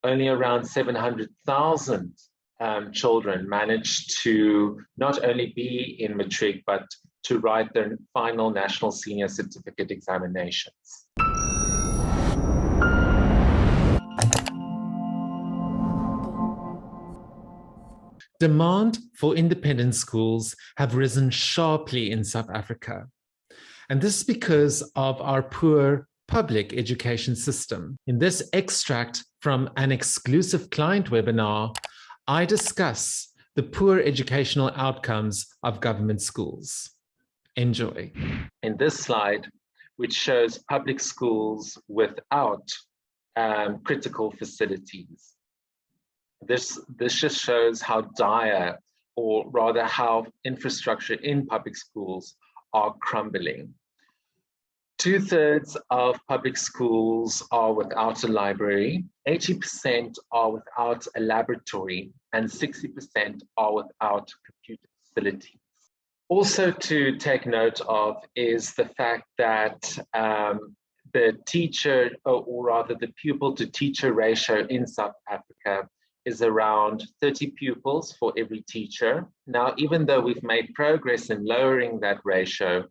only around 700,000 children managed to not only be in matric, but to write their final national senior certificate examinations. Demand for independent schools have risen sharply in South Africa. And this is because of our poor public education system. In this extract from an exclusive client webinar, I discuss the poor educational outcomes of government schools. Enjoy. In this slide, which shows public schools without critical facilities. This just shows how dire, or rather how infrastructure in public schools are crumbling. 2/3 of public schools are without a library, 80% are without a laboratory, and 60% are without computer facilities. Also to take note of is the fact that the teacher, or rather the pupil to teacher ratio in South Africa is around 30 pupils for every teacher. Now, even though we've made progress in lowering that ratio,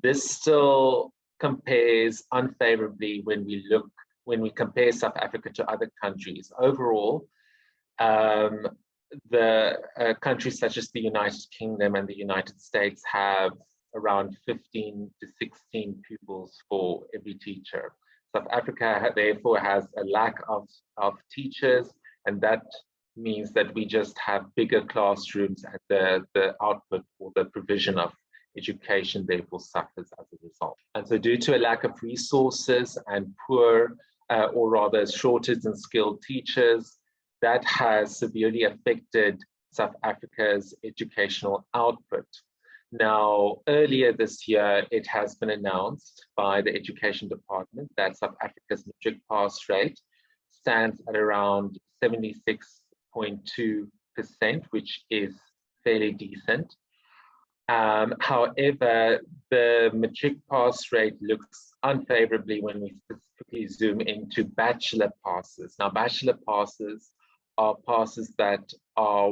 this still compares unfavorably when we compare South Africa to other countries. Overall, countries such as the United Kingdom and the United States have around 15 to 16 pupils for every teacher. South Africa, therefore, has a lack of teachers, and that means that we just have bigger classrooms, and the output or the provision of education therefore suffers as a result. And so due to a lack of resources and poor, or rather shortage in skilled teachers, that has severely affected South Africa's educational output. Now, earlier this year, it has been announced by the Education Department that South Africa's matric pass rate stands at around 76.2%, which is fairly decent. However, the matric pass rate looks unfavorably when we specifically zoom into bachelor passes. Now, bachelor passes are passes that are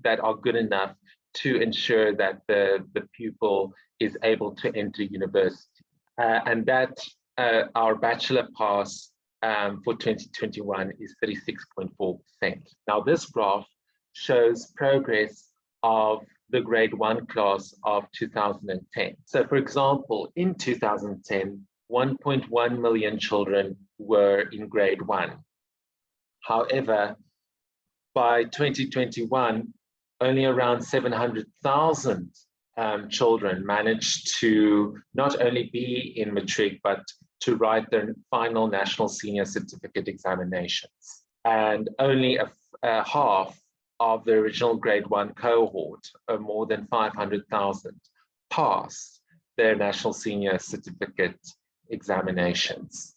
that are good enough to ensure that the pupil is able to enter university. And that our bachelor pass for 2021 is 36.4%. Now, this graph shows progress of the grade 1 class of 2010. So, for example, in 2010, 1.1 million children were in grade 1. However, by 2021, only around 700,000 children managed to not only be in matric, but to write their final national senior certificate examinations. And only a half of the original grade 1 cohort, more than 500,000, passed their national senior certificate examinations.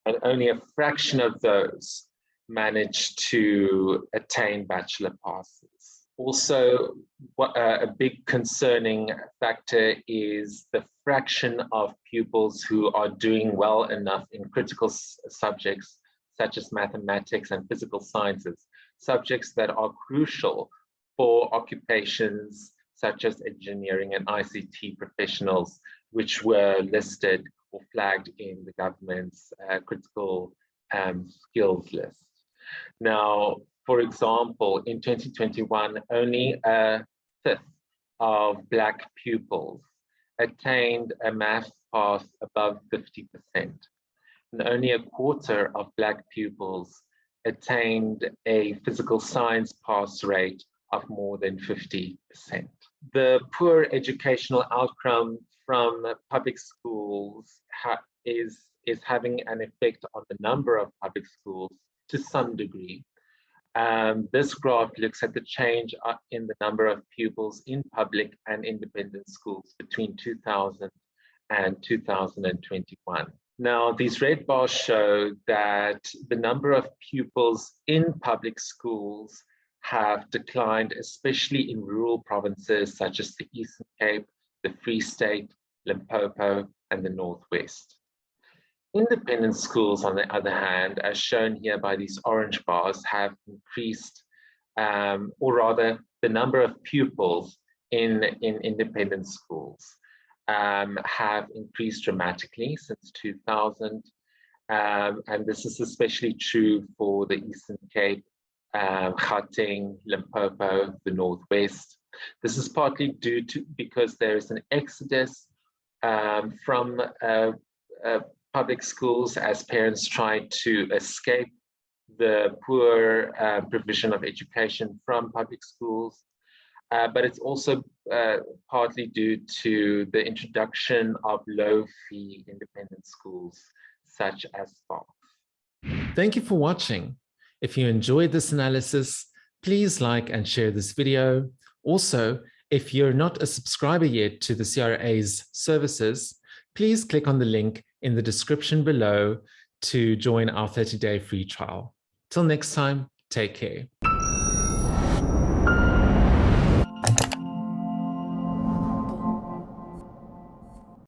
And only a fraction of those managed to attain bachelor passes. Also, a big concerning factor is the fraction of pupils who are doing well enough in critical subjects such as mathematics and physical sciences, subjects that are crucial for occupations such as engineering and ICT professionals, which were listed or flagged in the government's critical skills list. Now, for example, in 2021, only a fifth of Black pupils attained a math pass above 50%, and only a quarter of Black pupils attained a physical science pass rate of more than 50%. The poor educational outcome from public schools is having an effect on the number of public schools to some degree. This graph looks at the change in the number of pupils in public and independent schools between 2000 and 2021. Now, these red bars show that the number of pupils in public schools have declined, especially in rural provinces such as the Eastern Cape, the Free State, Limpopo, and the Northwest. Independent schools, on the other hand, as shown here by these orange bars, have increased, or rather, the number of pupils in independent schools have increased dramatically since 2000. And this is especially true for the Eastern Cape, Gauteng, Limpopo, the Northwest. This is partly due to because there is an exodus from public schools as parents try to escape the poor provision of education from public schools. But it's also partly due to the introduction of low-fee independent schools, such as Sparks. Thank you for watching. If you enjoyed this analysis, please like and share this video. Also, if you're not a subscriber yet to the CRA's services, please click on the link in the description below to join our 30-day free trial. Till next time, take care.